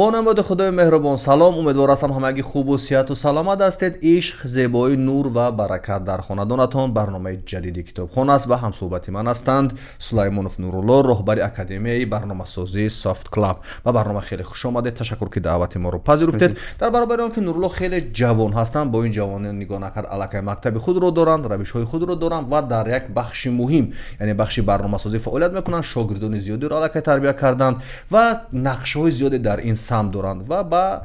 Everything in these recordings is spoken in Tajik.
با نام خدای مهربان. سلام، امیدوارم همگی خوب و صحت و سلامت هستید. عشق، زیبایی، نور و برکت در خاندانتان. برنامه جدیدی کتابخانه است و هم صحبتی من هستند سلیمانوف نورالله، رهبر اکادمی برنامه سازی سافت کلاب. و برنامه خیلی خوش آمدید. تشکر که دعوت ما رو پذیرفتید. در برابر آن که نورالله خیلی جوان هستند، با این جوانان نگاه نکرد الکی مکتب خود رو دارند، روش های خود رو دارند و در یک بخش مهم، یعنی بخش برنامه سازی فعالیت میکنند. شاگردان زیادی رو الکی تربیت کردند و نقشه های زیادی در این سمت دارند و با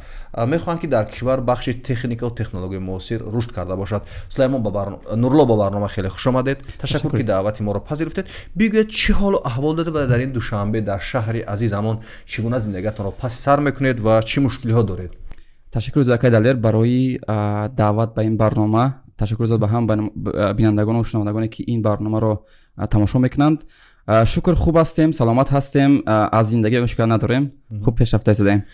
میخوان که در کشور بخش تکنیک و تکنولوژی معاصر رشد کرده باشد. سلیمان نورالله، با برنامه خیلی خوش آمدید. تشکر که دعوت ما رو پذیرفتید. بگویید چه حال و احوال دارید و در این دوشنبه در شهر عزیزمون چگونه زندگیتون رو پس سر میکنید و چه مشکلی ها دارید؟ تشکر زاکای دلیر برای دعوت به این برنامه. تشکر زاد به هم بینندگان و شنوندگانی که این برنامه رو تماشا میکنند. شکر خوب هستیم، سلامت هستیم، از زندگی مشکل نداریم، خوب پیشرفته شدیم.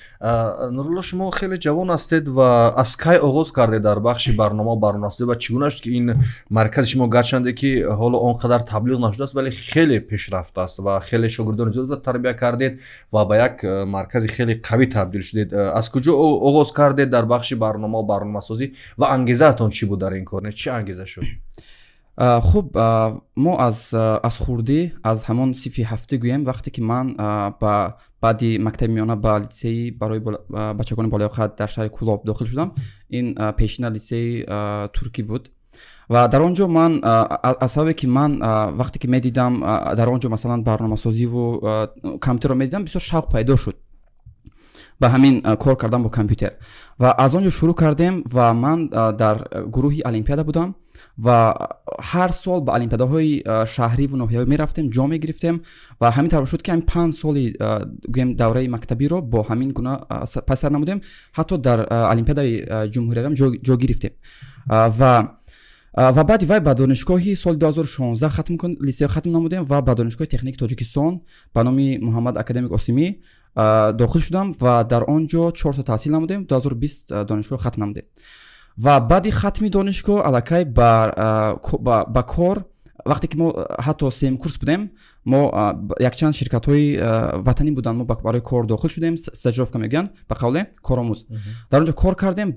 نورالله، شما خیلی جوان هستید و از کی آغاز کردید در بخش برنامه‌سازی و چگونه است که این مرکز شما گرچنده که حالا آنقدر تبلیغ نشده است ولی خیلی پیشرفته است و خیلی شاگردان زیاد تربیت کردید و به یک مرکز خیلی قوی تبدیل شدید. از کجا آغاز کردید در بخش برنامه‌سازی و انگیزه‌تون چی بود در این کار؟ چه انگیزه شد؟ خب ما از خوردی از همون صفی هفته گویم وقتی که من بعدی مکتب میانه به لیسه‌ای برای بچگان بالای خط در شهر کولاب داخل شدم. این پیشین لیسه ترکی بود و در آنجا من از سببی که من وقتی که میدیدم در آنجا مثلا برنامه‌سازی و کامپیوتر رو میدیدم بسیار شوق پیدا شد به همین کار کردم با کامپیوتر و از آنجا شروع کردیم و من در گروهی المپیادا بودم و هر سال به المپیاداهای شهری و ناحیه‌ای میرفتیم، جام میگرفتیم و همین طور شد که همین 5 سالی دوره مکتبی رو با همین گونه پس سر نمودیم. حتی در المپیادای جمهوری هم جا گرفتیم و بعد وای به دانشگاهی سال 2016 لیسه ختم نمودیم و به دانشگاه تکنیک تاجیکستان به نام محمد اکادمیک آسیمی داخل شدم و در آنجا 4 تا تحصیل نمودیم. 2020 دانشگاه ختم نمودیم و بعد ختم دانشگاه الکی با کار وقتی که ما حتی سیم کورس بودیم، ما یک چند شرکت های وطنی بودن، ما برای کار داخل شدیم، استاژировка میگن به قول کارآموز. در اونجا کار کردیم.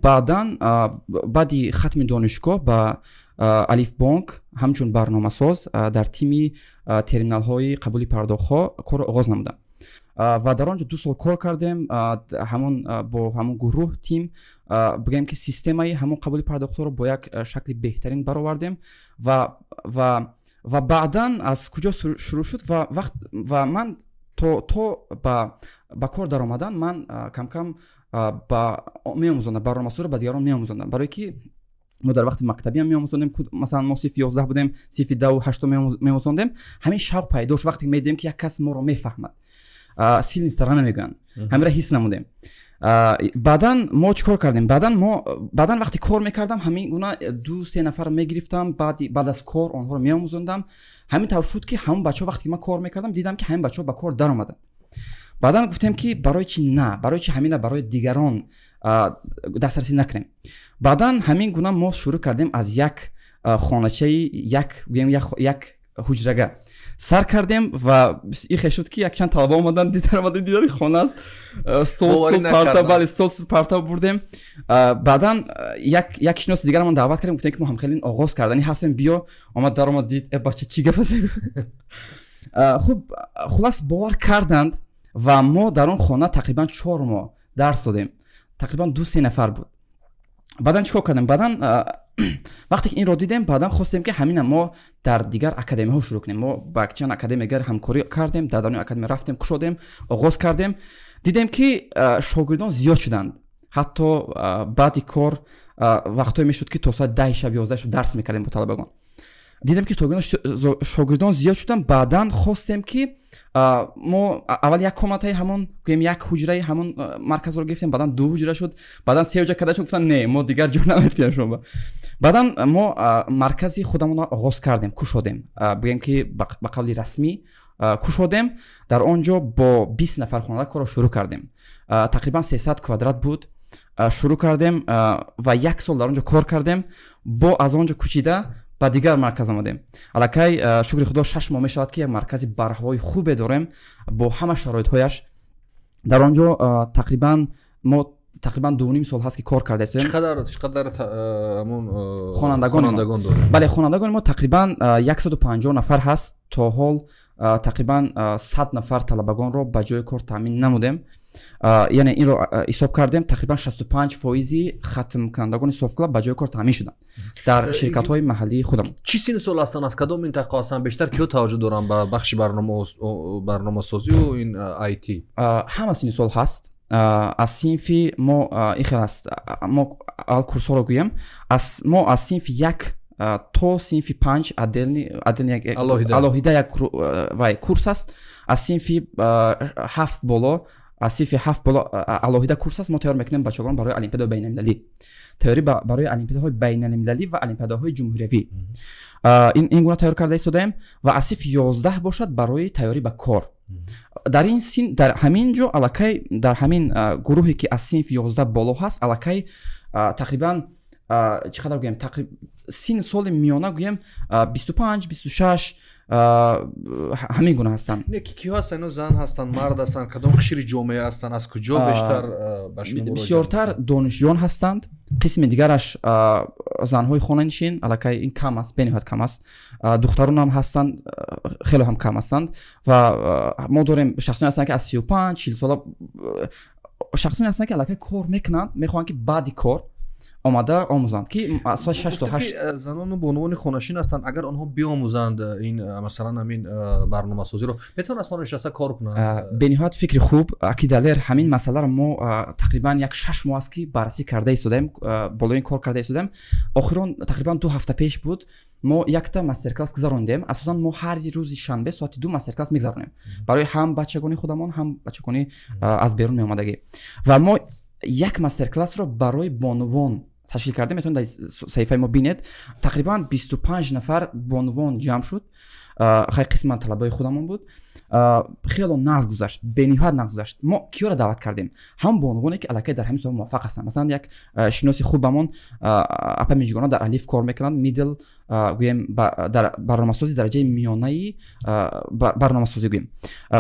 بعدی ختم دانشگاه با الف بانک همچون برنامه‌ساز در تیم ترمینال های قبول پرداخت ها کار آغاز نمودم و در آنجا 2 سال کار کردیم. با همون گروه تیم بگیم که سیستمی همون قبول پرداخت رو با یک شکل بهترین برآوردیم و بعداً از کجا شروع شد و من تو با کار در آمدن من کم کم با میآموزاندم برنامه‌سازی رو به دیگران میآموزاندم، برای که ما در وقت مکتبی هم میآموزاندیم، مثلا ما صف 11 بودیم، صف 2 و 8 میآموزاندیم. همین شوق پیدا شد وقتی میدیدیم که یک کس ما رو میفهمد، سیل نیست را نمیگن، همین را حس نمودیم. بعداً ما چیکار کردیم؟ بعداً وقتی کار میکردم همین گونه 2-3 نفر میگرفتم، بعد از کار آنها رو میآموزاندم. همین طور شد که همون بچه‌ها وقتی من کار میکردم دیدم که همین بچه‌ها با کار در اومدن. بعداً گفتم که برای چی نه، برای چی همین برای دیگران دسترسی نکنیم. بعداً همین گونه ما شروع کردیم از یک خانه‌چه یک حجرگاه سر کردیم و این خیلی شد که یک چند طلبه اومدن دیدن خانه است، استول پرتا بردیم. بعداً یک شناس دیگر من دعوت کردیم، گفتن که ما هم خیلی آغاز کردنی هستیم، بیا. آمد در اومد دید بچه چی گپ است. خب خلاص باور کردند و ما در اون خانه تقریبا 4 ماه درس دادیم، تقریبا 2-3 نفر بود. بعداً چیکار کردیم؟ بعداً وقتی که این رو دیدیم بعداً خواستیم که همین ما در دیگر اکادمی ها شروع کنیم. ما با چند اکادمی دیگر همکاری کردیم، در دانشگاه اکادمی رفتیم، کشیدیم، آغاز کردیم. دیدیم که شاگردان زیاد شدند. حتی بعد کار وقتی میشد که تا ساعت 10 شب 11 شب درس میکردیم با طلبگان. دیدم که شاگردان زیاد شدن. بعداً خواستیم که ما اول یک کمنت همون یک حجره همون مرکز رو گرفتیم، بعداً 2 حجره شد، بعداً 3 حجره کردن، گفتن نه ما دیگر جا نمیتونیم شما. بعداً ما مرکزی خودمون آغاز کردیم، کشیدیم، بگیم که به قول رسمی کشیدیم. در آنجا با 20 نفر خانواده کار شروع کردیم. تقریبا 300 کوادرات بود. شروع کردیم و 1 سال در آنجا کار کردیم. با از آنجا کوچیده با دیگر مرکز آمدیم. الکی شکر خدا 6 ماه میشود که یک مرکز برهوای خوب داریم با همه شرایط هایش дар он ҷо тақрибан мо тақрибан 2.5 сол ҳаст ки кор карда истем. чиқадар амон хонандагон дорем? Бале, хонандагони мо тақрибан 150 нафар ҳаст. то ҳол тақрибан 100 нафар талабагонро ба ҷои кор таъмин намудем. яъне инро ҳисоб кардем, тақрибан 65% хатмкунандагони софтклаб ба ҷои кор таъмин шуданд дар ширкатҳои маҳаллии худамон. чӣ синни сол ҳастанд, аз кадом минтақа ҳастанд, бештар киё таваҷҷӯҳ доранд ба бахши барномасозию ин IT? ҳама синни сол ҳаст. аз синфи мо ихел аст, мо ал курсҳоро гӯем, мо аз синфи 1 то синфи 5 алоҳида як курс аст. аз синфи 7 боло, аз синфи 7 боло алоҳида курс аст. мо тайёр мекунем бачагон барои олимпиадаҳои байналмилалӣ, тайёрӣ барои олимпиадаҳои байналмилалӣ ва олимпиадаҳои ҷумҳуриявӣ. ин гуна тайёр карда истодаем. ва аз синфи 11 бошад барои тайёрӣ ба кор. дар ин син, дар ҳамин ҷо аллакай, дар ҳамин гурӯҳе ки аз синфи 11 боло ҳаст, аллакай тақрибан чӣ қадар гӯем, синни соли миёна гӯем 25-26 ҳамин гуна ҳастанд. киё ҳастанд? ино зан ҳастанд, мард ҳастанд, кадом қишри ҷомеа ҳастанд, аз куҷо бештар ба шумо муроҷиат? бисёртар донишҷӯён ҳастанд. қисми дигараш занҳои хонанишин, аллакай ин кам аст, бениҳоят кам аст. духтарон ҳам ҳастанд, хеле ҳам кам ҳастанд. ва мо дорем шахсоне ҳастанд ки аз 35-40 сола, шахсоне ҳастанд ки аллакай кор мекунанд, мехоҳанд ки баъди кор омада омӯзанд ки аз соати 6 то 8 занону бонувони хонашин ҳастанд. агар онҳо биомӯзанд ин масалан ҳамин барномасозиро, метавонанд аз хона нишаста кор кунанд? бениҳоят фикри хуб, акидалер ҳамин масъаларо мо тақрибан як 6 моҳ аст ки баррасӣ карда истодаем, болои ин кор карда истодаем. охирон тақрибан 2 ҳафта пеш буд, мо якта мастеркласс гузарондем. асосан мо ҳар рӯзи шанбе соати 2 мастеркласс мегузаронем барои ҳам бачагони худамон, ҳам бачагони аз берун меомадагӣ. ва мо як мастерклассро барои бонувон ташкил кардем. метавонед дар саҳифаи мо бинед. тақрибан 25 нафар бонувон ҷамъ шуд. хай қисман талабаи худамон буд. хело нағз гузашт, бениҳоят нағз гузашт. мо киёро даъват кардем? ҳам бонувоне ки аллакай дар ҳамин соҳа муваффақ ҳастанд. масалан як шиноси хубамон апа миҷгона дар алиф кор мекунанд, мидл гӯем дар барномасози дараҷаи миёнаи барномасозӣ гӯем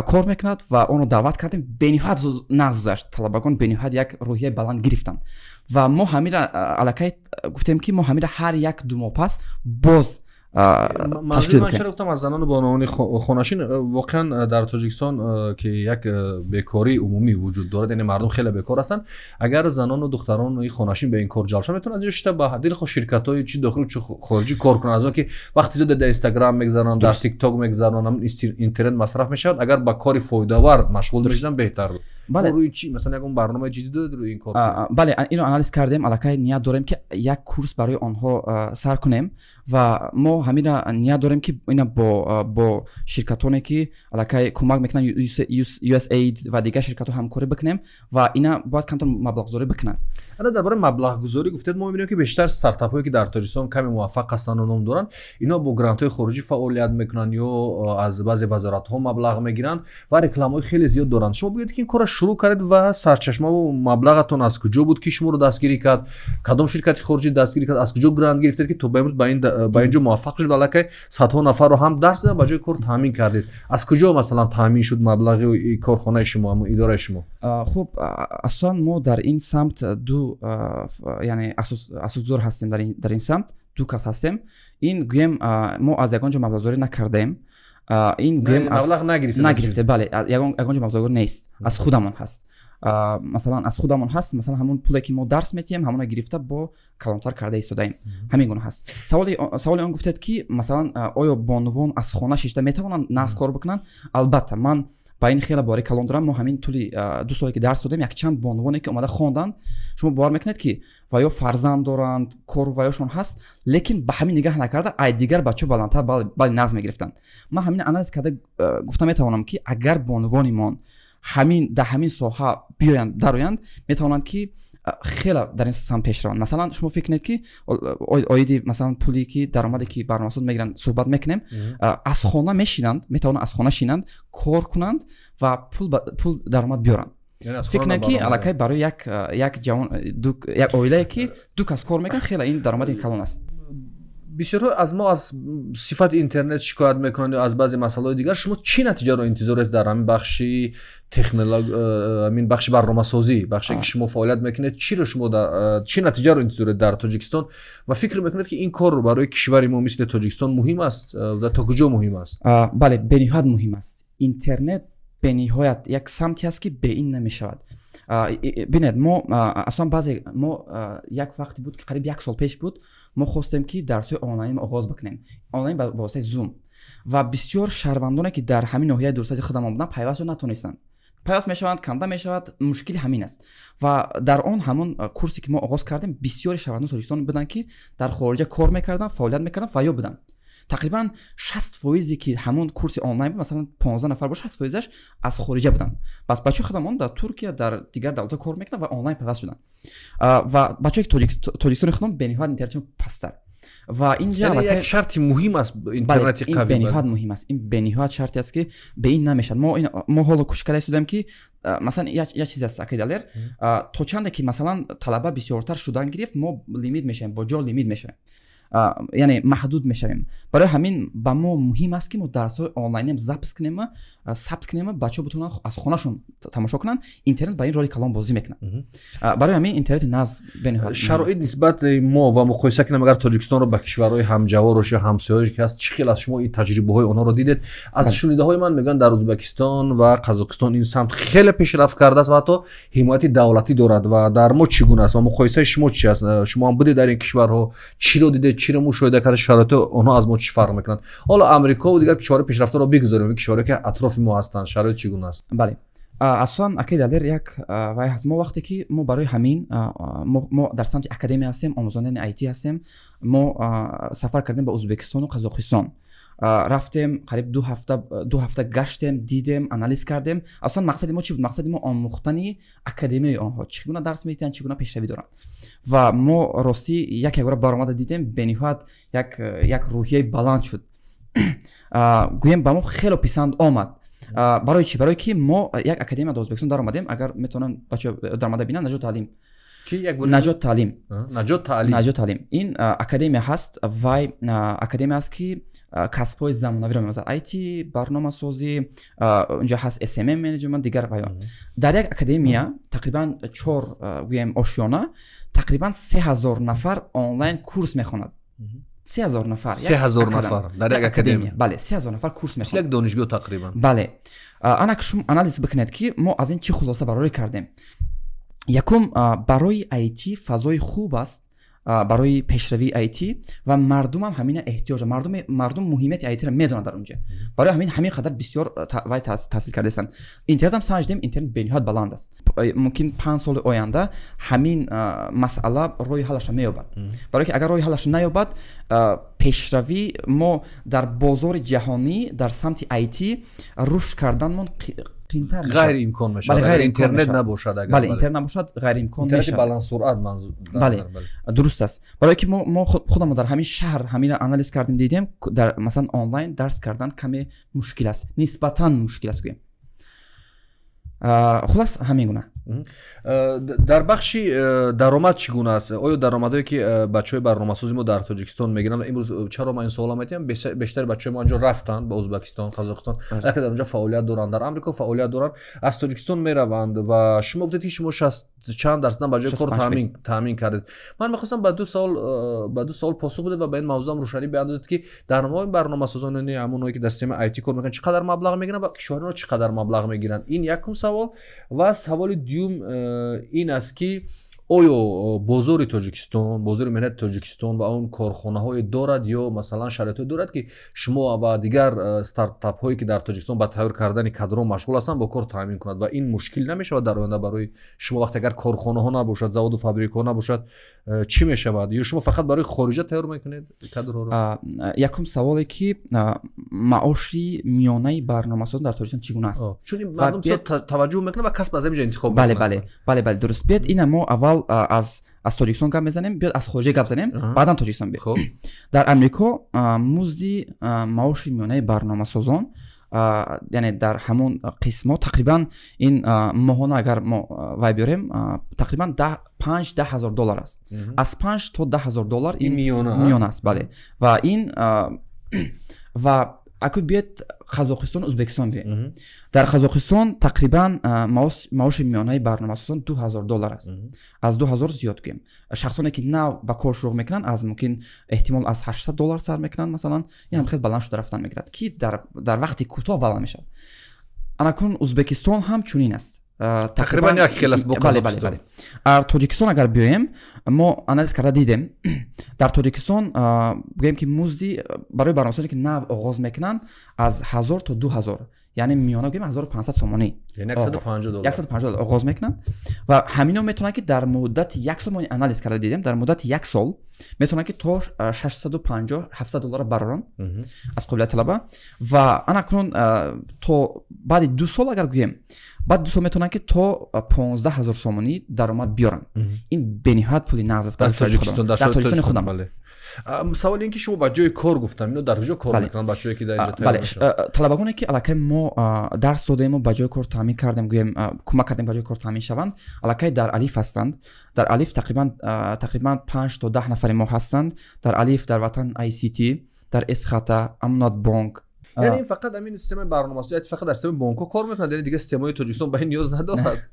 кор мекунад ва онро даъват кардем. бениҳоят нағз гузашт. талабагон бениҳоят як рӯҳияи баланд гирифтанд. ва мо ҳамира аллакай гуфтем ки мо ҳамира ҳар як 2 моҳ пас боз ташкил ман чаро гуфтам аз занону бонувони хонашин, воқеан дар Тоҷикистон ки як бекории умумӣ вуҷуд дорад, яъне мардум хеле бекор ҳастанд. агар занону духтарони хонашин ба ин кор ҷалб шаванд, метавонанд аз ҷо шита ба дилхоҳ ширкатҳои чи дохилу чи хориҷӣ кор кунанд. аз он ки вақти зиёде дар Инстаграм мегзаронанд, дар ТикТок мегзаронанд, интернет масраф мешавад. агар ба кори фоидавар машғул мешаванд беҳтар буд. бале, рӯи чӣ, масалан ягон барномаи ҷиддӣ доред рӯи ин кор? бале, инро анализ кардем. аллакай ният дорем ки як курс барои онҳо сар кунем ва мо ҳамира ният дорем ки ина бо ширкатоне ки аллакай кӯмак мекунанд, USAID ва дигар ширкатҳо ҳамкорӣ бикунем ва ина бояд камтар маблағгузорӣ бикунанд. ана дар бораи маблағгузорӣ гуфтед, мо мебинем ки бештар стартапҳое ки дар Тоҷикистон каме муваффақ ҳастанд ва ном доранд, ино бо грантҳои хориҷӣ фаъолият мекунанд ё аз баъзе вазоратҳо маблағ мегиранд ва рекламаҳои хеле зиёд доранд. шумо бигӯед ки ин корро шурӯъ кардед ва сарчашмаву маблағатон аз куҷо буд ки шуморо дастгирӣ кард? кадом ширкати хориҷӣ дастгирӣ кард? аз куҷо грант гирифтед ки то ба имрӯз ба ин ҷо муваффақ шуд? аллакай садҳо нафарро ҳам дарс додед, ба ҷои кор таъмин кардед. аз куҷо масалан таъмин шуд маблағи корхонаи шумо, идораи шумо? хуб, асосан мо дар ин самт ду яъне асосгузор ҳастем. дар ин самт ду кас ҳастем. ин гӯем мо аз ягон ҷо маблағгузорӣ накардаем. ин гӯем маблағ нагирифте. бале, ягон ҷо маблағгузорӣ нест, аз худамон ҳаст. масалан аз худамон ҳаст. масалан ҳамон пуле ки мо дарс метиҳем, ҳамона гирифта бо калонтар карда истодаем. ҳамин гуна ҳаст. саволи он гуфтед ки масалан оё бонувон аз хона шишта метавонанд нағз кор бикунанд? албатта, ман ба ин хеле бори калон дорам. мо ҳамин тӯли 2 соле ки дарс додем, якчанд бонувоне ки омада хонданд, шумо бовар мекунед ки ва ё фарзанд доранд, кору ва ёшон ҳаст, лекин ба ҳамин нигоҳ накарда ай дигар бачаҳо баландтар бали нағз мегирифтанд. ман ҳамин анализ карда гуфта метавонам ки агар бонувонимон дар ҳамин соҳа биёянд, дароянд, метавонанд ки хеле дар ин самт пеш раванд. масалан шумо фикр кунед ки оиди масалан пули ки даромаде ки барномасоз мегиранд суҳбат мекунем, аз хона мешинанд, метавонанд аз хона шинанд, кор кунанд ва пул даромад биёранд. фикр кунед ки аллакай барои як ҷавон, як оилае ки 2 кас кор мекунанд, хеле ин даромади калон аст. бисёрҳо аз мо аз сифати интернет шикоят мекунанд ё аз баъзе масъалаҳои дигар. шумо чӣ натиҷаро интизорест дар ҳамин бахши ҳамин бахши барномасозӣ, бахше ки шумо фаъолият мекунед, чӣ натиҷаро интизоред дар Тоҷикистон ва фикр мекунед ки ин кор барои кишвари мо мисли Тоҷикистон муҳим аст ва то куҷо муҳим аст? бале, бениҳоят муҳим аст. Интернет бениҳоят як самти аст ки беин намешавад. бинед мо аслан баъзе мо як вақти буд ки қариб 1 сол пеш буд, мо хостем ки дарсҳои онлайн оғоз бикунем, онлайн ба воситаи Zoom, ва бисёр шаҳрвандоне ки дар ҳамин ноҳияи дурусати худамон буданд пайваст натонистанд. пайваст мешаванд, камда мешавад, мушкили ҳамин аст. ва дар он ҳамон курсе ки мо оғоз кардем, бисёри шаҳрвандони Тоҷикистон буданд ки дар хориҷа кор мекарданд, фаъолият мекарданд ва ё буданд. тақрибан 60% ки ҳамон курси онлайн буд, масалан 15 нафар бо 60%аш аз хориҷа буданд. бас бачаҳои худамон дар Туркия, дар дигар давлатҳо кор мекунанд ва онлайн пайваст шуданд. ва бачаҳои ки Тоҷикистони худамон бениҳоят интернетшон пастар. ва инҷа як шарти муҳим аст интернети қавӣ. бениҳоят муҳим аст. ин бениҳоят шарти аст ки бе ин намешад. мо ҳоло кӯшиш карда истодем ки масалан як чизе аст акидалер, то чанде ки масалан талаба бисёртар шудан гирифт, мо лимит мешавем, бо ҷо лимит мешавем, яъне маҳдуд мешавем. барои ҳамин ба мо муҳим аст ки мо дарсҳои онлайнем запис кунем, сабт кунем, бачаҳо битонанд аз хонашон тамошо кунанд. Интернет ба ин роли калон бозӣ мекунад. барои ҳамин интернети наз бениҳоят шароит нисбати мо ва муқоиса кунем агар Тоҷикистонро ба кишварҳои ҳамҷаворош ё ҳамсояш ки ҳаст, чӣ хел аст шумо ин таҷрибаҳои онҳоро дидед? аз шунидаҳои ман мегӯянд дар Ӯзбекистон ва Қазоқистон ин самт хеле пешрафт кардааст ва ҳатто ҳимояти давлатӣ дорад. ва дар мо чӣ гуна аст ва муқоисаи шумо чӣ аст? шумо ҳам будед дар ин кишварҳо, чиро дидед, чиро мушоҳида кардед, шароити онҳо аз мо чӣ фарқ мекунанд? ҳоло Амрикову дигар кишварҳои пешрафтаро бигузорем, кишварҳое ки атрофи мо ҳастанд, шароит чӣ гуна аст? бале, аслан акидалер як вай ҳаст. мо вақте ки мо барои ҳамин мо дар самти академия ҳастем, омӯзондани IT ҳастем, мо сафар кардем ба Ӯзбекистону Қазоқистон. рафтем қариб 2 ҳафта гаштем, дидем, анализ кардем. аслан мақсади мо чӣ буд? мақсади мо омӯхтани академияи онҳо, чӣ гуна дарс медиҳанд, чӣ гуна пешравӣ доранд. ва мо ростӣ якбора баромада дидем, бениҳоят як рӯҳияи баланд шуд. гӯем ба мо хело писанд омад. барои чӣ? барое ки мо як академия дар Ӯзбекистон даромадем. агар метавонам бачаҳо даромада бинанд, Наҷот таълим. Наҷот таълим ин академия ҳаст. вай академия аст ки касбҳои замонавиро меомӯзад. IT, барномасозӣ, унҷо ҳаст SMM менеҷмент, дигар ваё. дар як академия тақрибан 4 гӯем ошёна, тақрибан 3000 нафар онлайн курс мехонад. 3000 нафар. 3000 нафар дар як академия. бале, 3000 нафар курс мехонад. як донишгоҳ тақрибан. бале, ана шумо анализ бикунед ки мо аз ин чӣ хулоса барорӣ кардем. якум, барои IT фазои хуб аст, барои пешравии IT ва мардумам ҳамина эҳтиёҷ, мардум муҳимияти IT-ро медонад дар унҷа. барои ҳамин қадар бисёр вай таҳсил кардастанд. интернетам самҷдем, интернет бениҳоят баланд аст. мумкин 5 соли оянда ҳамин масъала роҳи ҳаллаша меёбад. барое ки агар роҳи ҳаллаша наёбад, пешравӣ мо дар бозори ҷаҳонӣ дар самти IT рушд карданмон غیر امکان میشه. غیر اینترنت نباشد. بله اینترنت نباشد غیر امکان میشه. اینترنت بالانس سرعت منظور. بله درست است. برای که ما خودمون در همین شهر همین آنالیز کردیم دیدیم در مثلا آنلاین درس کردن کمی مشکل است. نسبتاً مشکل است گویم. خلاص همین گونه. дар бахши даромад чӣ гуна аст? оё даромадое ки бачаҳои барномасози мо дар Тоҷикистон мегиранд? имрӯз чаро ман ин суолро метиҳам, бештари бачаҳои мо онҷо рафтанд, ба Ӯзбекистон, Қазоқистон, дар онҷо фаъолият доранд, дар Амрико фаъолият доранд, аз Тоҷикистон мераванд ва шумо гуфтед ки шумо 60 чанд дарсдан ба ҷои кор таъмин кардед. ман мехостам ба ду саол посух бидед ва ба ин мавзӯъ рӯшанӣ биандозед ки дар мои барномасозони ҳамоное ки дар системаи IT кор мекунанд чӣ қадар маблағ мегиранд ва кишварҳо чӣ қадар маблағ мегиранд? ин якум савол. ва саволи дуюм ин аст ки оё бозори Тоҷикистон, бозори меҳнати Тоҷикистон ва он корхонаҳое дорад ё масалан шароитҳое дорад ки шумо ва дигар стартапҳое ки дар Тоҷикистон ба тайёр кардани кадрон машғул ҳастанд бо кор таъмин кунад ва ин мушкил намешавад дар оянда барои шумо? вақте агар корхонаҳо набошад, заводу фабрикаҳо набошад, чӣ мешавад? ё шумо фақат барои хориҷа тайёр мекунед кадрҳоро? якум саволе ки маоши миёнаи барномасоз дар Тоҷикистон чӣ гуна аст? чун мардум таваҷҷӯҳ мекунад ва касб аз ҳаминҷа интихоб мекунад. бале дуруст. биёд ина мо аввал аз Тоҷикистон гап мезанем, биёд аз хориҷа гап занем, баъдан Тоҷикистон биёд. дар Амрико музди маоши миёнаи барномасозон یعنی در همون قسمت تقریبا این ماهانه اگر ما وای بیاریم تقریبا 5-10 هزار دلار است. از 5 تا 10 هزار دلار این میانه است. بله. و این و اگه بیاد قزاقستان ازبکستان بیایم، در قزاقستان تقریبا معاش میانه برنامه‌سازان 2000 دلار است. از 2000 زیاد گیم. شخصانی که نو با کار شروع میکنن از ممکن احتمال از 800 دلار سر میکنن مثلا، این هم خیلی بلند شده رفتن میگیرد که در وقت کوتاه بالا میشه. اناکون ازبکستان هم چنین است. تقریبا یک کلاس با قزاقستان. در تاجیکستان اگر بیایم ما آنالیز کرده دیدیم در تاجیکستان بگیم که مزدی برای برنامه‌سازی که نو آغاز میکنن از 1000 تا 2000، یعنی میانه بگیم 1500 سومانی، یعنی 150 دلار آغاز میکنن و همینو میتونه که در مدت یک سال ما آنالیز کرده دیدیم در مدت یک سال میتونه که تا 650-700 دلار برارن از قبل طلبه و انا کنون تو بعد 2 سال اگر بگیم بعد 2 سال میتونن که تا 15000 سومانی درآمد بیارن. این بنیاد پولی نغز است در تاجیکستان خودم. بله. سوال این که شما با جای کار گفتم اینو در کجا کار میکنن بچه‌ای که در اینجا بله. طلبگانی که الکی ما درس دادیم و با جای کار تامین کردیم گویم کمک کردیم با جای کار تامین شوند، الکی در الف هستند. در الف تقریبا 5 تا 10 نفر ما هستند. در الف در وطن آی سی تی، در اسخاتا، امنات بانک. یعنی این فقط همین سیستم برنامه‌سازی فقط در سیستم بانک کار میکنن، یعنی دیگه سیستم‌های تاجیکستان به این نیاز ندارد.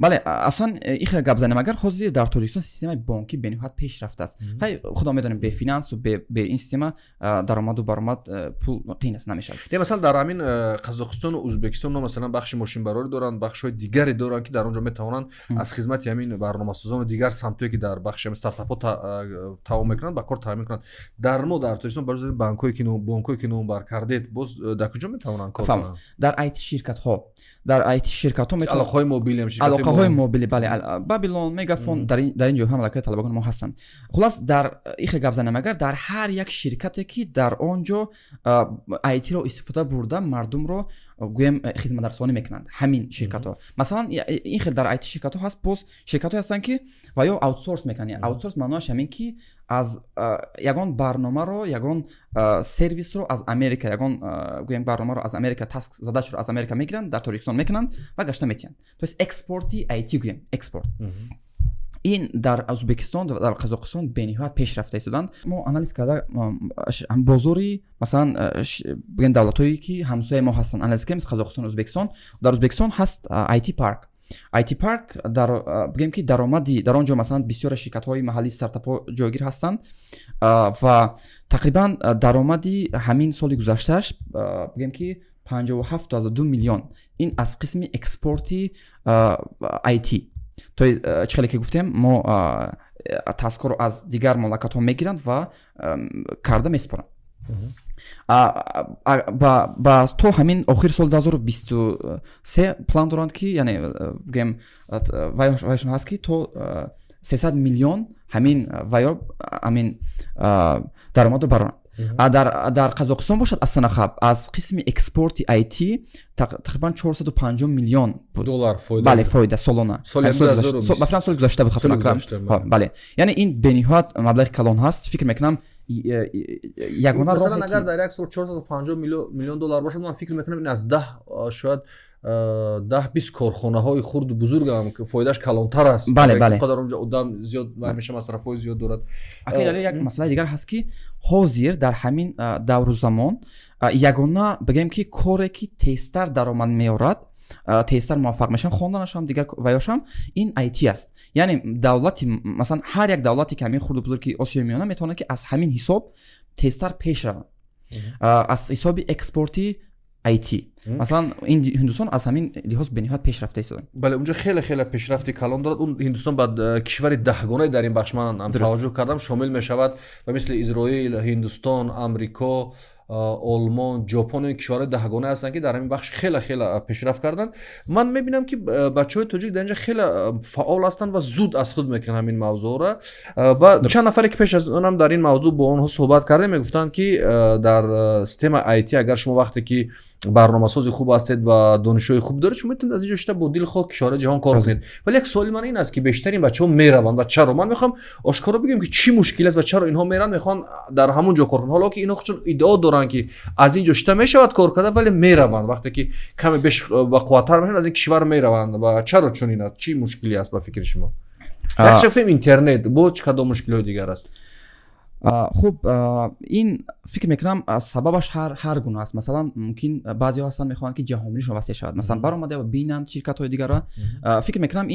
بله اصلا این خیلی گپ زنیم. اگر حاضر در تاجیکستان سیستم بانکی به نهایت پیشرفته است. خیلی خدا میدونیم به فینانس و به این سیستم درآمد و برآمد پول قین است نمیشه. مثلا در همین قزاقستان و ازبکستان مثلا بخش ماشین براری دارن، بخش‌های دیگری دارن که در اونجا میتونن از خدمت همین برنامه‌سازان و دیگر سمتایی که در بخش استارتاپ‌ها تعامل میکنن با کار تعامل میکنن. در ما در تاجیکستان برای بانک‌هایی که نو بر کردید باز در کجا میتونن کار کنن؟ در آیتی شرکت‌ها میتونن علاقه‌های موبیل علاقه‌های موبیلی بله بابلون میگافون در این جا هم علاقه طلبگان ما هستن. خلاص در این گپ زنم اگر در هر یک شرکتی که در آنجا آیتی رو استفاده برده مردم رو گویم خدمت رسانی میکنند همین شرکت ها. مثلا این خیلی در آیتی شرکت ها هست پس شرکت ها هستن که و یا آوتسورس میکنن. یعنی آوتسورس معناش همین که از یگان برنامه رو یگان سرویس رو از امریکا یگان گویم برنامه رو از امریکا تاسک زده رو از امریکا میگیرن در تاجیکستان میکنن و گشته میتین. تو اکسپورتی آیتی گویم اکسپورت. این در ازبکستان و در قزاقستان به نهایت پیشرفته ایستادند. ما آنالیز کرده هم بازاری مثلا بگن دولتایی که همسایه ما هستن آنالیز کردیم قزاقستان و ازبکستان. در ازبکستان هست آیتی پارک در بگیم که درآمدی در آنجا مثلا بسیار شرکت‌های محلی استارتاپ‌ها جایگیر هستند و تقریبا درآمدی همین سال گذشتهش بگیم که 57.2 میلیون این از قسم اکسپورتی آیتی. تو چخیلی که گفتیم ما تاسک رو از دیگر مملکت ها میگیرند و کرده میسپارند. با تو همین آخر سال 2023 پلان دارند که یعنی بگیم وایشون هست که تو 300 میلیون همین وایو همین درآمد برند. در قزاقستان باشد از سنخب از قسم اکسپورت آیتی تقریبا 450 میلیون دلار فایده. بله فایده سالانه. سال گذشته بود خاطر میکنم. بله یعنی این به نهایت مبلغ کلان هست. فکر میکنم یگانه مثلا اگر در یک سال 450 میلیون دلار باشد من فکر میکنم این از 10 شاید 10-20 کارخانه‌های خرد و بزرگ هم که فایدهش کلانتر است. بله قدر اونجا آدم زیاد همیشه مصرف‌های زیاد دارد. اگر یک مسئله دیگر هست که حاضر در همین دور زمان یگانه بگیم که کاری که تستر درآمد میارد تستر موفق میشن خواندنش هم دیگر ویاش هم این آیتی است. یعنی دولتی مثلا هر یک دولتی که همین خرد و بزرگی آسیای میانه میتونه که از همین حساب تستر پیش روند از حساب اکسپورتی آیتی. مثلا این هندوستان از همین لحاظ به نهایت پیشرفته است. بله اونجا خیلی پیشرفتی کلان دارد. اون هندوستان بعد کشور دهگانه در این بخش من توجه کردم شامل میشود و مثل اسرائیل، هندوستان، آمریکا، آلمان، ژاپن کشورهای دهگانه هستن که در همین بخش خیلی پیشرفت کردن. من میبینم که بچهای تاجیک در اینجا خیلی فعال هستن و زود از خود میکنن همین موضوع را و چند نفری که پیش از اونم در این موضوع با اونها صحبت کردیم میگفتن که در سیستم آیتی اگر شما وقتی که برنامه‌ساز خوب هستید و دانشجوی خوب دارید شما میتونید از اینجا شده با دل خود کشورهای جهان کار کنید. ولی یک سوال من این است که بیشترین بچه‌ها میروند و چرا؟ من میخوام آشکارا بگم که چی مشکل است و چرا اینها میرن میخوان در همون جا کار کنن حالا که اینا خودشون ایده دارن доранд ки аз ин ҷо шита мешавад кор карда вале мераванд вақте ки каме бақувваттар мешаванд аз ин кишвар мераванд ва чаро чунин аст чӣ мушкиле аст ба фикри шумо як шафтем интернет боз чӣ кадом мушкилиҳои дигар аст хуб ин фикр мекунам сабабаш ҳар гуна аст масалан мумкин баъзеҳо ҳастанд мехоҳанд ки ҷаҳонбинишон васеъ шавад масалан баромада бинанд ширкатҳои дигарро фикр мекунам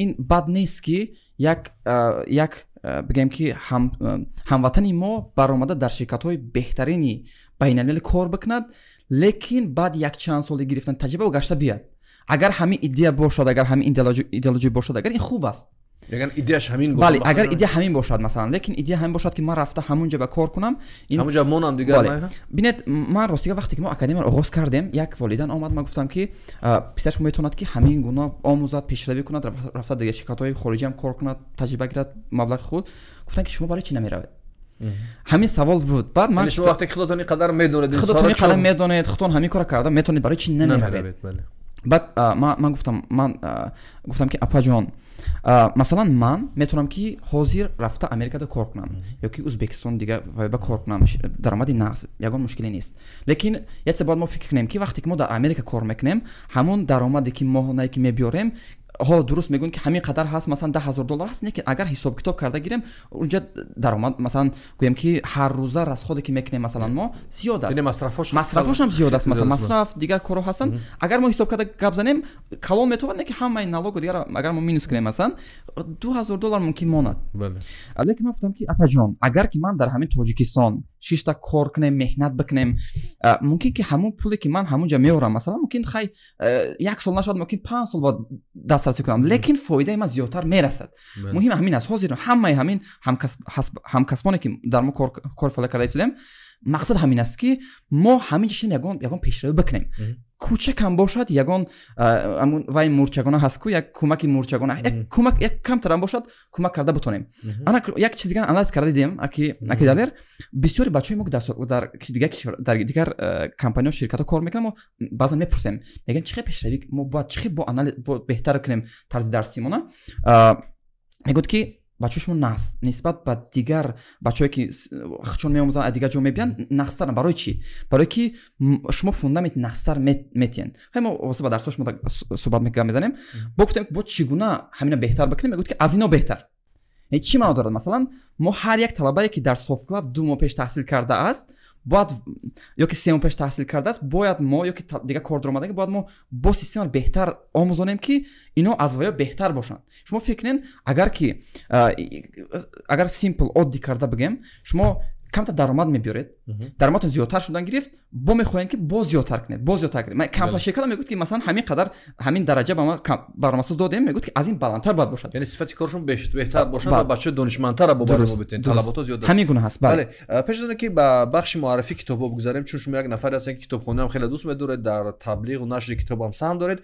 ин бад нест ки як бигем ки ҳамватани мо баромада дар ширкатҳои беҳтарини байналмилалӣ кор бикунад лекин баъди якчанд соли гирифтани таҷриба гашта бияд агар ҳамин идея бошад агар ҳамин идеология бошад агар ин хуб аст яган идеяш ҳамин бошад бале агар идея ҳамин бошад масалан лекин идея ҳамин бошад ки ман рафта ҳамунҷа ба кор кунам ҳамунҷа монам дигар бинед ман ростига вақте ки мо академияро оғоз кардем як волидан омад ман гуфтам ки писарш метавонад ки ҳамин гуна омӯзад пешравӣ кунад рафта дига ширкатҳои хориҷиам кор кунад таҷриба гирад маблағи худ гуфтан ки шумо барои чӣ намеравед ҳамин савол буд баъд ман шумо вақте ки худотони қадар медонед худотони қадар медонед худтон ҳамин кора карда метавонед барои чӣ намеравед баъд ман гуфтам ки апаҷон масалан ман метавонам ки ҳозир рафта америкада кор кунам ё ки узбекистон дига ба кор кунам даромади нағз ягон мушкиле нест лекин як баъд мо фикр кунем ки вақте ки мо дар америка кор мекунем ҳамун даромаде ки моҳонае ки мебиёрем дуруст мегӯем ки ҳамин қадар ҳаст масалан $10,000 ҳаст лекин агар ҳисоб китоб карда гирем унҷа даромад масалан гӯем ки ҳаррӯза расходе ки мекунем масалан мо зиёд аст масрафошам зиёд аст масалан масраф дигар корҳо ҳастанд агар мо ҳисоб карда гап занем калон метавонад не ки ҳамаи налогу дигар агар мо минус кунем масалан $2,000 мумкин монад лекин ман гуфтам ки апаҷон агар ки ман дар ҳамин тоҷикистон 6 та кор кунем меҳнат бикунем мумкин ки ҳамун пуле ки ман ҳамунҷа меорам масалан мумкин хай 1 сол нашавад мумкин 5 сол бод дастрасӣ кунам лекин фоидаи ман зиёдтар мерасад муҳим ҳамин аст ҳозир ҳамаи ҳамин ҳамкасбоне ки дар мо кор фаъолият карда истодем мақсад ҳамин аст ки мо ҳамин ҷашин ягон пешравӣ бикунем кӯчакам бошад ягон вай мурчагона ҳаст ку як кӯмаки мурчагона як камтарам бошад кӯмак карда битонем ана як чиз дигар анализ карда дидем аки далер бисёри бачаҳои мо дар дигар компаниҳо ширкатҳо кор мекунем мо баъзан мепурсем мегӯем чӣ хел пешравӣ мо бояд чӣ хел бо анализ беҳтар кунем тарзи дарсимона мегӯяд ки бачаҳои шумо нағз нисбат ба дигар бачаҳое ки чун меомӯзанд дигар ҷо мебиянд нағзтар барои чӣ барое ки шумо фундаменти нағзтар метиҳед хай мо воса ба дарсҳо шумо суҳбат мезанем бо гуфтем бо чӣ гуна ҳамина беҳтар бикунем мегӯяд ки аз ино беҳтар чӣ маъно дорад масалан мо ҳар як талабае ки дар софтклаб 2 моҳ пеш таҳсил кардааст бояд ё ки 3 моҳ пеш таҳсил кардааст бояд мо ё ки дигар кордиромадаги бояд мо бо система беҳтар омӯзонем ки ино аз ваё беҳтар бошанд шумо фикр кунед агар симпл оддӣ карда бигем шумо камтар даромад мебиёред даромадтон зиёдтар шудан гирифт бо мехоҳед ки боз зиёдтар кунед кампа ширката мегӯяд ки масалан ҳамин қадар ҳамин дараҷа ба ма барномасоз додем мегӯяд ки аз ин баландтар бояд бошад яъне сифати коршон беҳтар бошад ва бачаҳои донишмандтара бо барои мо битен талабото зиёд ҳамин гуна ҳаст бале пеш аз оне ки ба бахши муаррифии китобҳо бигузарем чун шумо як нафаре ҳастед ки китобхониам хеле дӯст медоред дар таблиғу нашри китобам саҳм доред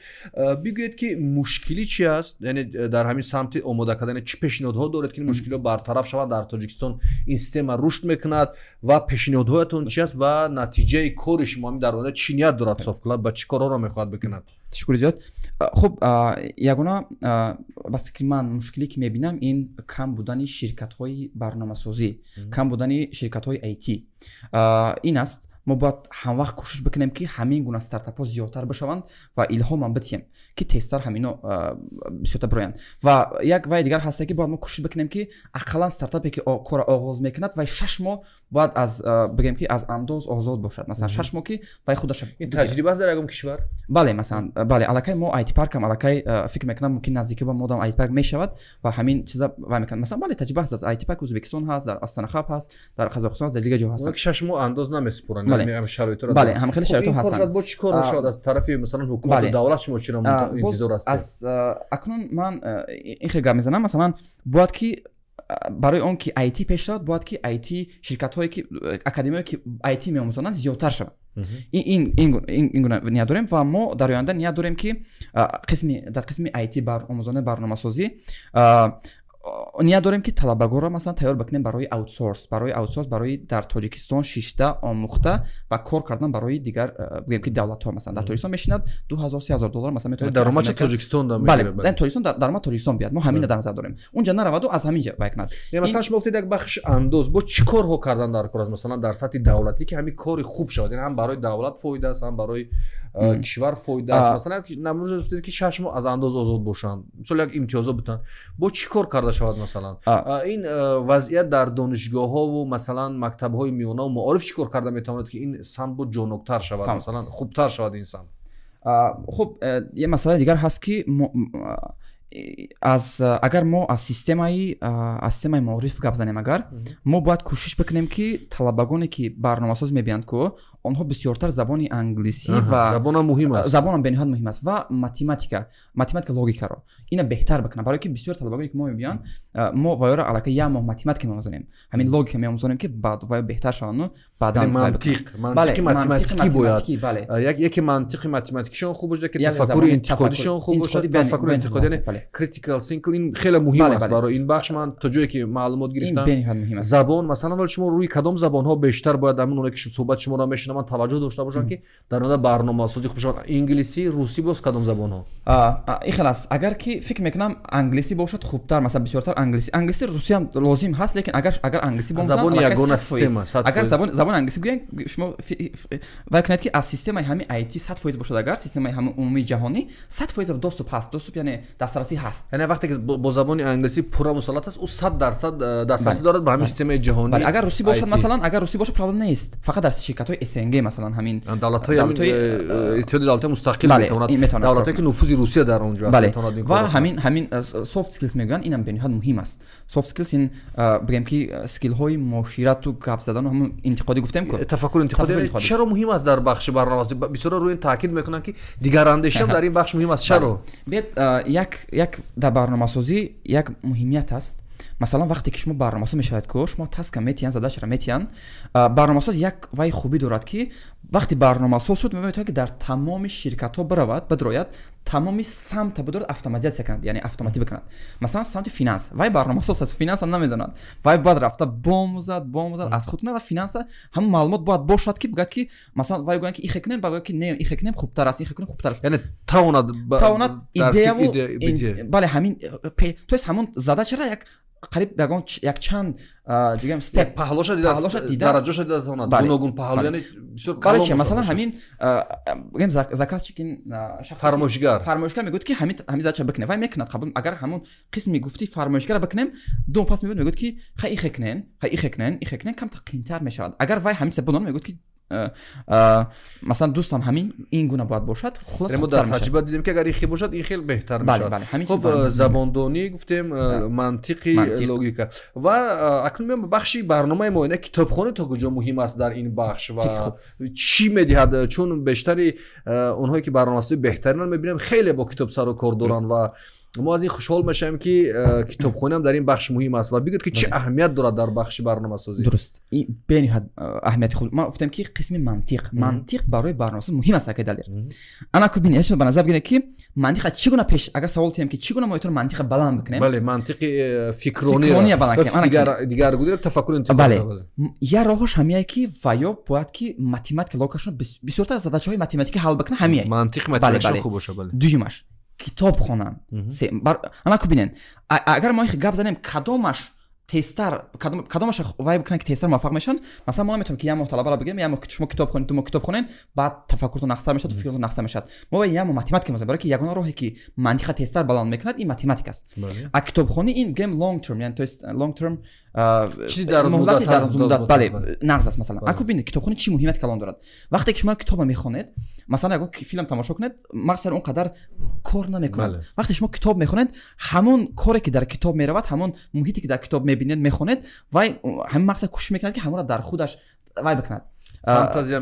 бигӯед ки мушкилӣ чӣ аст яъне дар ҳамин самти омода кардани чӣ пешниҳодҳо доред ки ин мушкилиҳо бартараф шавад дар тоҷикистон ин система рушд мекунад ва пешниҳодҳоятон чӣ аст ва натиҷаи кори шумо ҳамин дар оянда чӣ ният дорад софтклаб ба чӣ корҳоро мехоҳад бикунад ташаккури зиёд хуб ягона ба фикри ман мушкиле ки мебинам ин кам будани ширкатҳои барномасозӣ кам будани ширкатҳои IT ин аст мо бояд ҳамвақт кӯшиш бикунем ки ҳамин гуна стартапҳо зиёдтар бишаванд ва илҳомам битиҳем ки тезтар ҳамино бисёртар бироянд ва як вай дигар ҳаста ки бояд мо кӯшиш бикунем ки ақаллан стартапе ки кора оғоз мекунад вай 6 моҳ бояд аз бигем ки аз андоз озод бошад масалан 6 моҳ ки вай худаш таҷриба аст дар ягон кишвар бале масалан бале аллакай мо IT паркам аллакай фикр мекунам мумкин наздики ба модам IT парк мешавад ва ҳамин чиза вай мекунад масалан бале таҷриба аст аз IT парк узбекистон ҳаст дар астанахаб ҳаст дар қазоқистон ҳаст дар дигар ҷо ҳаст 6 моҳ андоз намесупуранд бале ҳам хеле шароитҳо ҳастанд бо чӣ кор мешавад аз тарафи масалан ҳукумати давлат шумо чӣ интизор аст аз акнун ман ин хел гап мезанам масалан бояд ки барои он ки IT пеш шавад бояд ки IT ширкатҳое ки академияе ки IT меомӯзонанд зиёдтар шавад ин гуна ният дорем ва мо дар оянда ният дорем ки дар қисми IT омӯзони барномасозӣ ният дорем ки талабагоро масалан тайёр бикунем барои аутсорс барои дар тоҷикистон шишта омӯхта ва кор кардан барои дигар бигем ки давлатҳо масалан дар тоҷикистон мешинад $2000-3000 масалан метавонад даромади тоҷикистон бале тоҷикистон даромад тоҷикистон биёд мо ҳамин дар назар дорем унҷа нараваду аз ҳамин ҷо вай кунад масалан шумо гуфтед як бахш андоз бо чӣ корҳо кардан дар кор аст масалан дар сатҳи давлатӣ ки ҳамин кори хуб шавад ҳам барои давлат фоида аст ҳам барои кишвар фоида аст масалан намуд гуфтед ки 6 моҳ аз андоз озод бошанд мисол як имтиёзот бутан бо чӣ кор карда шавад масалан ин вазъият дар донишгоҳҳо масалан мактабҳои миёнаву маориф чӣ кор карда метавонад ки ин самт бо ҷоноктар шавад масалан хубтар шавад ин самт хуб е масъалаи дигар ҳаст ки агар мо аз системаи маориф гап занем агар мо бояд кӯшиш бикунем ки талабагоне ки барномасоз мебиёнд ку онҳо бисёртар забони англисӣ ва забонам бениҳоят муҳим аст ва математика логикаро ина беҳтар бикунам барое ки бисёр талабагоне ки мо мебиёнд мо ваёро аллакай як моҳ математика меомӯзонем ҳамин логика меомӯзонем ки баъд ваё беҳтар шаванду баъдан мантиқи математикӣ бояд яке мантиқи математикишон хуб бошад ки тафаккури интиқодишон хуб бошад тафаккури интиқодӣ яъне critical thinking ин хеле муҳим аст барои ин бахш ман то ҷое ки маълумот гирифтам забон масалан вале шумо рӯи кадом забонҳо бештар бояд ҳамин оне ки суҳбати шуморо мешунаванд таваҷҷӯҳ дошта бошанд ки дар ода барномасозӣ хуб шавад инглисӣ русӣ боз кадом забонҳо ин хел аст агар ки фикр мекунам англисӣ бошад хубтар масалан бисёртар англисӣ русиям лозим ҳаст лекин агар англисӣ забони ягона система агар забони англисӣ гӯянд шумо вай кунед ки аз системаи ҳамин IT 100% бошад агар системаи ҳамин умумии ҷаҳонӣ 100% доступ ҳаст доступ яъне дастрасӣ ҳаст яъне вақте ки бо забони англисӣ пурра мусаллат аст ӯ 100% дастрасӣ дорад ба ҳамин системаи ҷаҳонӣ агар русӣ бошад масалан агар русӣ бошад проблем нест фақат дар ширкатҳои SNG масалан ҳамин давлатҳои иттиҳоди давлатҳои мустақил метавонад давлатҳое ки нуфузи Русия дар онҷо аст метавонад ин ва ҳамин soft skills мегӯянд инам бениҳоят муҳим аст soft skills ин бигем ки скилҳои муоширату гап задану ҳамун интиқодӣ гуфтем ку тафаккури интиқодӣ чаро муҳим аст дар бахши барномасозӣ бисёро рӯи ин таъкид мекунанд ки дигарандешиам дар ин бахш муҳим аст чаро бед як дар барномасозӣ як муҳимият аст масалан вақте ки шумо барномасоз мешавад ку шумо таска метиҳанд задачаро метиҳанд барномасоз як вай хубӣ дорад ки вақти барномасоз шуд метавонад ки дар тамоми ширкатҳо биравад бидрояд тамоми самта бидорад автоматизатсия кунад яъне автоматӣ бикунад масалан самти финанс вай барномасоз аст финанса намедонад вай бояд рафта бомӯзад аз худ кунад ва финанса ҳамун маълумот бояд бошад ки бигӯяд ки масалан вай гӯянд ки ихе кунем багӯяд ки не ихе кунем хубтар аст ихе кунем хубтар аст яъне тавонад идеяву бале ҳамин то есть ҳамун задачаро як қариб як чанд дигам степ паҳлуша дида дараҷаша дида тавонад гуногун паҳлу яъне бисёр калон масалан ҳамин гем заказчик ин шахс фармоишгар мегӯяд ки ҳамин задача бикунем вай мекунад қабул агар ҳамун қисми гуфти фармоишгара бикунем дум пас мегӯяд ки хай ихе кунен камтар қиинтар мешавад агар вай ҳамин се бинон мегӯяд ки масалан дӯстам ҳамин ин гуна бояд бошад хулас мо дар таҷриба дидем ки агар ин хел бошад ин хел беҳтар мешавад хуб забондонӣ гуфтем мантиқи логика ва акнун меом бахши барномаи мо ина китобхона то куҷо муҳим аст дар ин бахш ва чӣ медиҳад чун бештари онҳое ки барномасози беҳтаринан мебинем хеле бо китоб сару кор доранд ва мо аз ин хушҳол мешавем ки китобхонаам дар ин бахш муҳим аст ва бигӯед ки чӣ аҳамият дорад дар бахши барномасозӣ дуруст бениҳоят аҳамияти худ ман гуфтем ки қисми мантиқ барои барномасоз муҳим аст акай далер ана ку бини ба назар бигиред ки мантиқа чӣ гуна пеш агар савол тиҳем ки чӣ гуна мо метавонем мантиқа баланд бикунем бале мантиқи фикрония баланд дигар гуфтем тафаккури интиқодӣ я роҳаш ҳамияе ки ваё бояд ки математика логикашон бисёртар задачаҳои математикӣ ҳал бикунад ҳамияе мантиқи математикашон хуб боша бале дуюмаш китоб хонанд ана ку бинен агар мо гап занем кадомаш тестар кадомаш вай бикунад ки тестар муваффақ мешаванд масалан мо наметавонем ки як моҳ талабаро бигем як моҳ шумо китоб хонед ду моҳ китоб хонед баъд тафаккуртон нақсар мешавад фикртон нақсар мешавад мо вай як моҳ математика мезанем барое ки ягона роҳе ки мантиқа тестар баланд мекунад ин математика аст а китобхонӣ ин бигем long term яъне то есть long term чизи дарозмуддат бале нағз аст масалан аку бинед китобхонӣ чӣ муҳимияти калон дорад вақте ки шумо китобро мехонед масалан ягон филм тамошо кунед мақсад он қадар кор намекунад вақте шумо китоб мехонед ҳамун коре ки дар китоб меравад ҳамун муҳите ки дар китоб мебинед мехонед вай ҳамин мақсад кӯшиш мекунад ки ҳамонро дар худаш вай бикунад фантазия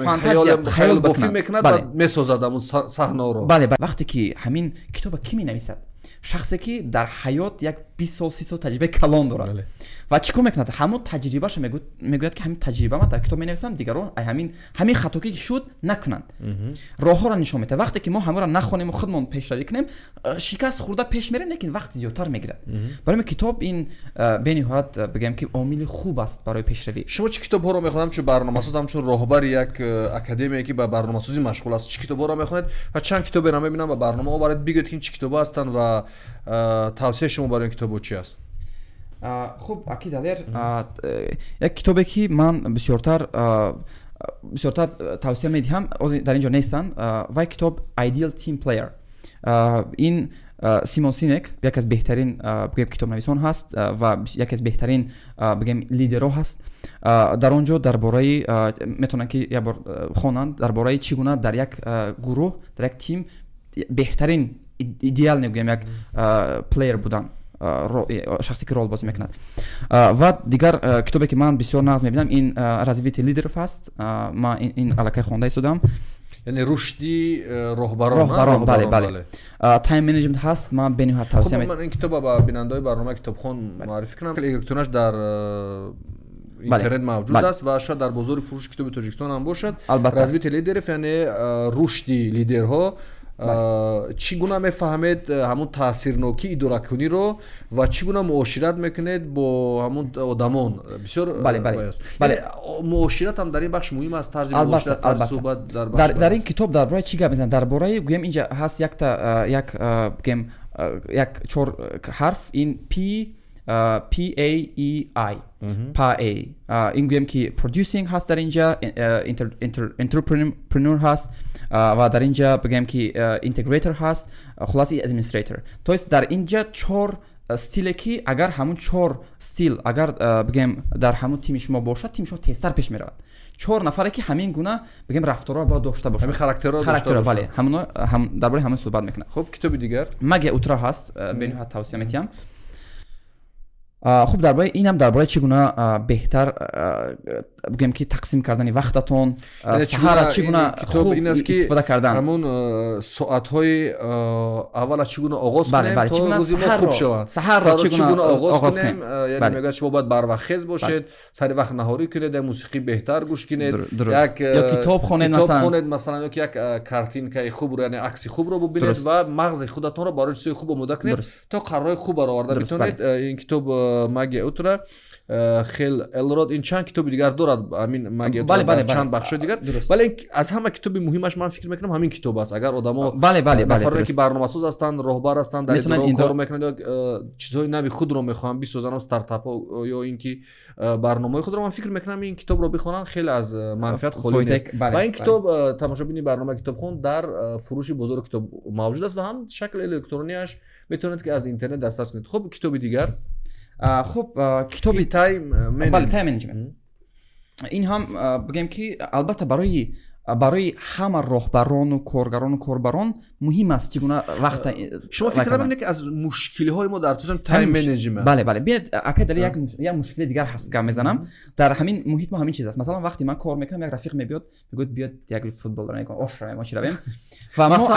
бофӣ мекунад ва месозад амун саҳнаро бале вақте ки ҳамин китобро ки менависад шахсе ки дар ҳаёт як 20 سال 30 سال تجربه کلان دارد و چیکار میکند همون تجربهش میگوید که همین تجربه ما در کتاب مینویسم دیگران همین خطا که شد نکنند راه ها را نشان میده وقتی که ما همه را نخونیم و خودمون پیشروی کنیم شکست خورده پیش میره لیکن وقت زیادتر میگیره برای من کتاب این به نهایت بگم که عامل خوب است برای پیشروی شما چه کتاب ها رو میخونید چون برنامه‌ساز هم چون راهبر یک اکادمی که با برنامه‌سازی مشغول است چه کتاب ها رو میخونید و چند کتاب رو میبینم و برنامه ها برات بگید که این چه کتاب هستن و توصیه شما برای این کتاب چی است خب اكيد علير یک کتابی که من بسیارتر توصیه میدهم در اینجا نیستن و کتاب Ideal Team Player این سیمون سینک یک از بهترین بگم کتاب نویسان هست و یک از بهترین بگم لیدرها هست در اونجا درباره میتونن که یک بار خوانند درباره چگونه در یک گروه در یک تیم بهترین ایدئال نمیگم یک پلیر بودن شخصی که رول بازی میکند و دیگر کتابی که من بسیار ناز میبینم این развитие لیدرов هست من این علاقه خوانده شدم یعنی رشدی راهبران بله تایم منیجمنت هست من به نهایت توصیه میدم من این کتاب با بیننده‌های برنامه کتابخوان معرفی کنم الکترونش در اینترنت موجود است و شاید در بازار فروش کتاب تاجیکستان هم باشد развитие لیدرов یعنی رشدی لیدرها چگونه میفهمید همون تاثیرناکی اداره‌کنی رو و چگونه معاشرت میکنید با همون آدمان بسیار بله معاشرت هم در این بخش مهم است طرز معاشرت طرز صحبت در این کتاب درباره چی گپ میزنه درباره گویم اینجا هست یک گیم یک چهار حرف این PAEI این گویم که producing هست در اینجا entrepreneur هست و در اینجا بگم که integrator هست خلاصی administrator تو است در اینجا چهار استیلی که اگر همون چهار استیل اگر بگم در همون تیم شما باشد تیم شما تیزتر پیش میرود چهار نفره که همین گونه بگم رفتارها باید داشته باشه همین خاراکترها بله هم درباره همون صحبت میکنه خب کتاب دیگر مگه اوترا هست به نهایت توصیه میتیم خب درباره اینم درباره چگونه بهتر بگم که تقسیم کردن وقتتون سحر چگونه خوب استفاده کردن همون ساعت‌های اول چگونه آغاز کنیم تا روزی ما خوب شود سحر چگونه آغاز کنیم یعنی میگه شما باید بر وقت خیز باشید سر وقت نهاری کنید موسیقی بهتر گوش کنید یا کتاب خوانید مثلا یک کارتین که خوب رو یعنی عکس خوب رو ببینید و مغز خودتون رو برای چیز خوب آماده کنید تا قرارهای خوب رو آورده بتونید این کتاب مگه اوترا خیل الرود این چند کتاب دیگر دارد همین مگه اوترا چند بخش دیگر ولی از همه کتاب مهمش من فکر میکنم همین کتاب است اگر آدما نفرایی که برنامه‌ساز هستند راهبر هستند در اداره کار میکنند چیزهای نوی خود رو میخوان بسازن استارتاپ یا اینکه برنامه خود رو من فکر میکنم این کتاب رو بخونن خیلی از منفعت خالی نیست و این کتاب تماشابین برنامه کتابخوان در فروش بزرگ کتاب موجود است و هم شکل الکترونیش میتونید که از اینترنت دسترس کنید خب کتاب دیگر خب کتابی تایم منیجمنت این هم بگم که البته برای همه راهبران و کارگران مهم است چگونه وقت شما فکر نمی‌کنید که از مشکل‌های ما در توزن تایم منیجمنت بله بیاد اکید یک مشکل دیگر هست که میزنم در همین محیط ما همین چیز است مثلا وقتی من کار میکنم یک رفیق میاد میگه بیاد یک فوتبال راه کنیم آش ما چی رویم و ما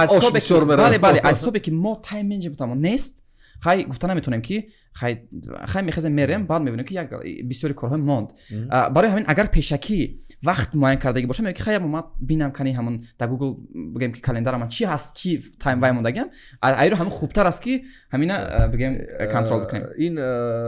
از صبح که ما تایم منیجمنت ما نیست خیلی گفتن نمیتونیم که خیلی میخوام میرم بعد میبینیم که یک بسیاری کارهای ماند برای همین اگر پیشکی وقت معین کردگی باشه میگم که خیلی ما ببینم کنی همون در گوگل بگم که کلندر من چی هست چی تایم وای موندگم ایرو همون خوبتر است که همینا بگم کنترل کنیم این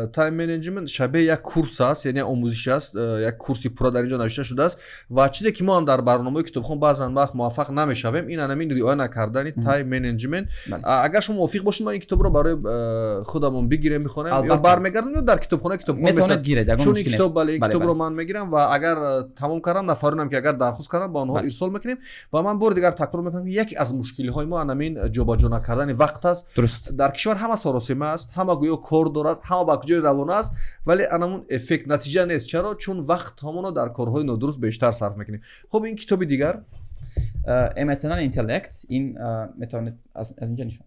تایم منیجمنت شبیه یک کورس است یعنی آموزش است یک کورسی پرو در اینجا نوشته شده است و چیزی که ما هم در برنامه کتابخوان بعضن وقت موفق نمیشویم این همین رعایت نکردن تایم منیجمنت اگر شما موافق باشید ما این کتاب رو برای خودمون بگیریم میخونم یا برمیگردم در کتابخانه میتونید گیرید چون این کتاب این کتاب رو من میگیرم و اگر تمام کردم نفرونم که اگر درخواست کردم با آنها ارسال میکنیم و من بار دیگر تکرار میکنم یکی از مشکلی های ما همین جابجا نکردن وقت است درست در کشور همه سراسیمه است همه گویا کار دارد همه با کجای روانه است ولی انمون افکت نتیجه نیست چرا چون وقت همونو در کارهای نادرست بیشتر صرف میکنیم خب این کتاب دیگر ایموشنال اینتלקت این میتونید از اینجا نشون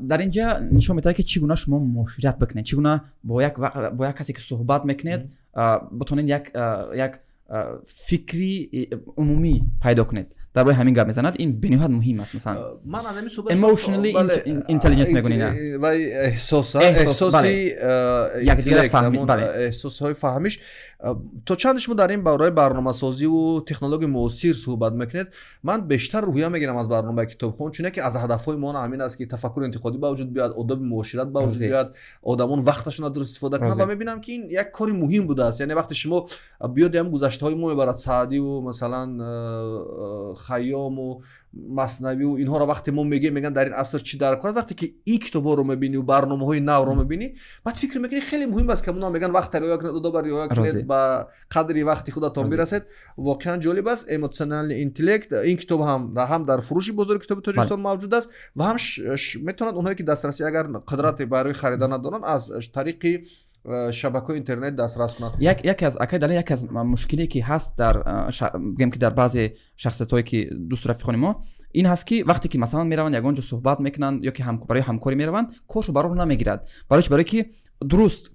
در اینجا نشون میده که چگونه شما معاشرت بکنید چگونه با یک کسی که صحبت میکنید بتونید یک فکری عمومی پیدا کنید дар бораи ҳамин гап мезанад. ин бениҳоят муҳим аст. Масалан ман аз ҳамин суҳбат emotionally intelligence мегӯнӣ на ва эҳсоси якдигара фаҳмӣ, эҳсосҳои фаҳмиш. то чандиш мо дар ин бораи барномасозиву технологияи муосир суҳбат мекунед, ман бештар рӯҳия мегирам аз барномаи китобхон, чунаки аз ҳадафҳои мон ҳамин аст ки тафаккури интиқодӣ ба вуҷуд биёяд, одоби муошират ба вуҷуд биёяд, одамон вақташонро дуруст истифода кунанд ва мебинам ки ин як кори муҳим будааст. яъне вақте шумо биёд ям гузаштаҳои мо мебарад, Саъдиву масалан Хайёму Маснавию инҳоро вақте мо мегӯем дар ин аср чӣ дар кор аст, вақте ки ин китобҳоро мебинӣ ва барномаҳои навро мебинӣ, баъд фикр мекунӣ хеле муҳим аст ки муно мегӯянд вақта риоя кунед, одоба риоя кунед, ба қадри вақти худатон бирасед. воқеан ҷолиб аст. эмоционални интеллект, ин китоб ҳам дар фурӯши бозори китоби Тоҷикистон мавҷуд аст ва ҳам метавонад онҳое ки дастрасӣ агар қудрати барои харидан надоранд аз тариқи шабакаҳои интернет дастрас кунанд. яке аз акай дар яке аз мушкиле ки ҳаст дар бигем ки дар баъзе шахсиятҳое ки дӯсту рафиқони мо ин ҳаст ки вақте ки масалан мераванд ягон ҷо суҳбат мекунанд ё ки барои ҳамкорӣ мераванд, коршо бароро намегирад. барои ки дуруст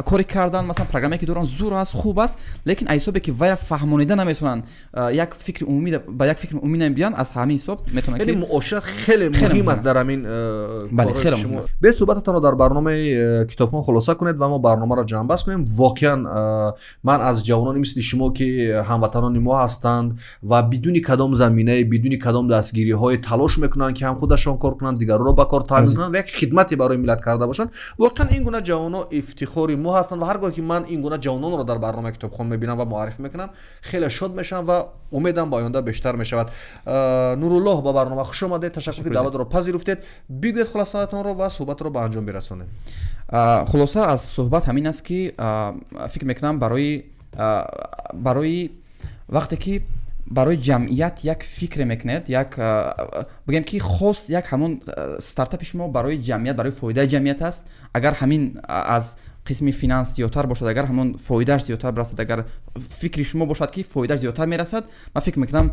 кори кардан, масалан программе ки доранд зур аст, хуб аст, лекин аз ҳисобе ки вая фаҳмонида наметавонанд, як фикри умумӣ ба як фикри умумӣ намебиёянд, аз ҳамин ҳисоб метавонанд ки муошират хеле муҳим аст дар ҳамин кори шумо. бед суҳбататонро дар барномаи китобхон хулоса кунед ва мо барномаро ҷамъбаст кунем. воқеан ман аз ҷавонони мисли шумо ки ҳамватанони мо ҳастанд ва бидуни кадом заминаи, бидуни кадом дастгириҳое талош мекунанд ки ҳам худашон кор кунанд, дигароро ба кор таъмин кунанд ва як хидмате барои миллат карда бошанд. воқеан ин гуна ҷавоно ифтихори мо ҳастанд ва ҳар гоҳе ки ман ин гуна ҷавононро дар барномаи китобхон мебинам ва муаррифӣ мекунам, хеле шод мешавам ва умедам ба оянда бештар мешавад. Нуруллоҳ, ба барнома хуш омадед. ташаккур ки даъватро пазируфтед. бигӯед хулосаатонро ва суҳбатро ба анҷом бирасонед. хулоса аз суҳбат ҳамин аст ки фикр мекунам барои вақте ки барои ҷамъият як фикре мекунед, як бигем ки хос як ҳамон стартапи шумо барои ҷамъият, барои фоидаи ҷамъият аст. агар ҳамин аз қисми финанс зиёдтар бошад, агар ҳамон фоидааш зиёдтар барасад, агар фикри шумо бошад ки фоидааш зиёдтар мерасад, ман фикр мекунам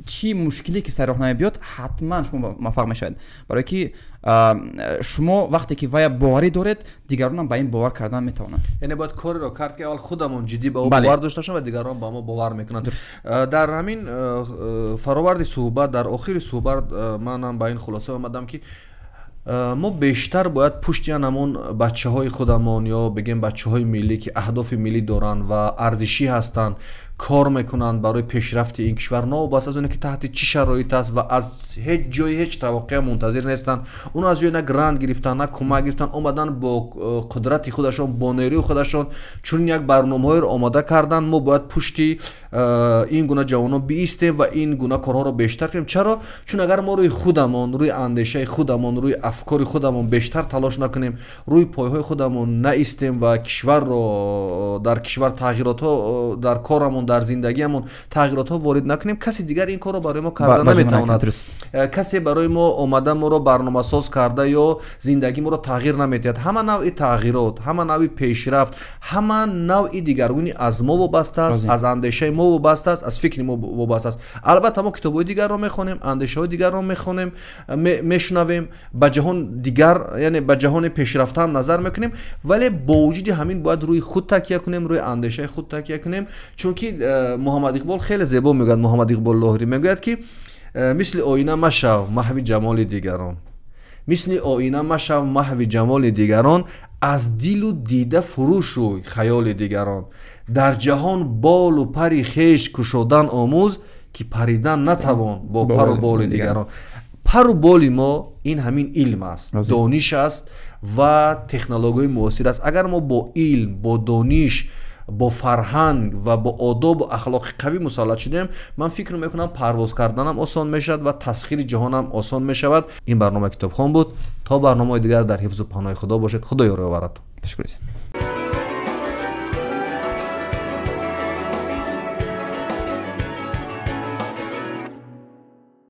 чӣ мушкиле ки сар роҳ намебиёд, ҳатман шумо муваффақ мешавед. барое ки шумо вақте ки вая боварӣ доред, дигаронам ба ин бовар кардан метавонанд. яъне бояд кореро кард ки аввал худамон ҷиддӣ ба ӯ бовар дошта бошем ва дигарон ба мо бовар мекунанд. дар ҳамин фароварди суҳбат, дар охири суҳбат манам ба ин хулоса омадам ки мо бештар бояд пушти ҳамон бачаҳои худамон ё бигем бачаҳои миллӣ ки аҳдофи миллӣ доранд ва арзишӣ ҳастанд, кор мекунанд барои пешрафти ин кишвар, новобаста аз оне ки таҳти чӣ шароит аст ва аз ҳеҷ ҷои ҳеҷ таваққуя мунтазир нестанд. оно аз ҷое на грант гирифтанд, на кӯмак гирифтанд, омадан бо қудрати худашон, бо нерӯи худашон чунин як барномаҳоеро омода карданд. мо бояд пушти ин гуна ҷавонон биистем ва ин гуна корҳоро бештар кунем. чаро? чун агар мо рӯи худамон, рӯи андешаи худамон, рӯи афкори худамон бештар талош накунем, рӯи пойҳои худамон наистем ва кишварро дар кишвар тағйиротҳо, дар корамон, дар зиндагиамон тағйиротҳо ворид накунем, каси дигар ин корро барои мо карда наметавонад. касе барои мо омада моро барномасоз карда ё зиндаги моро тағйир наметиҳад. ҳама навъи тағйирот, ҳама навъи пешрафт, ҳама навъи дигаргуни аз мо вобаста аст, аз андешаи мо вобаста аст, аз фикри мо вобаста аст. албатта мо китобҳои дигарро мехонем, андешаҳои дигарро мехонем, мешунавем, ба ҷаҳон дигар, яъне ба ҷаҳони пешрафта ҳам назар мекунем, вале бо вуҷуди ҳамин бояд рӯи худ такя кунем, рӯи андешаи худ такя кунем. чунки муҳаммад иқбол хеле зебо мегӯяд, муҳаммад иқбол лоҳирӣ мегӯяд ки мисли оина машав маҳви ҷамоли дигарон, мисли оина машав маҳви ҷамоли дигарон, аз дилу дида фурӯшӯй хаёли дигарон, дар ҷаҳон болу пари хеш кушодан омӯз, ки паридан натавон бо пару боли дигарон. пару боли мо ин ҳамин илм аст, дониш аст ва технологияи муосир аст. агар мо бо илм, бо дониш, бо фарҳанг ва бо одобу ахлоқи қавӣ мусаллат шудем, ман фикр мекунам парвоз карданам осон мешавад ва тасхири ҷаҳонам осон мешавад. ин барномаи китобхон буд. то барномаҳои дигар дар ҳифзу паноҳи худо бошед. худо ёрӣ оваратон. ташаккур.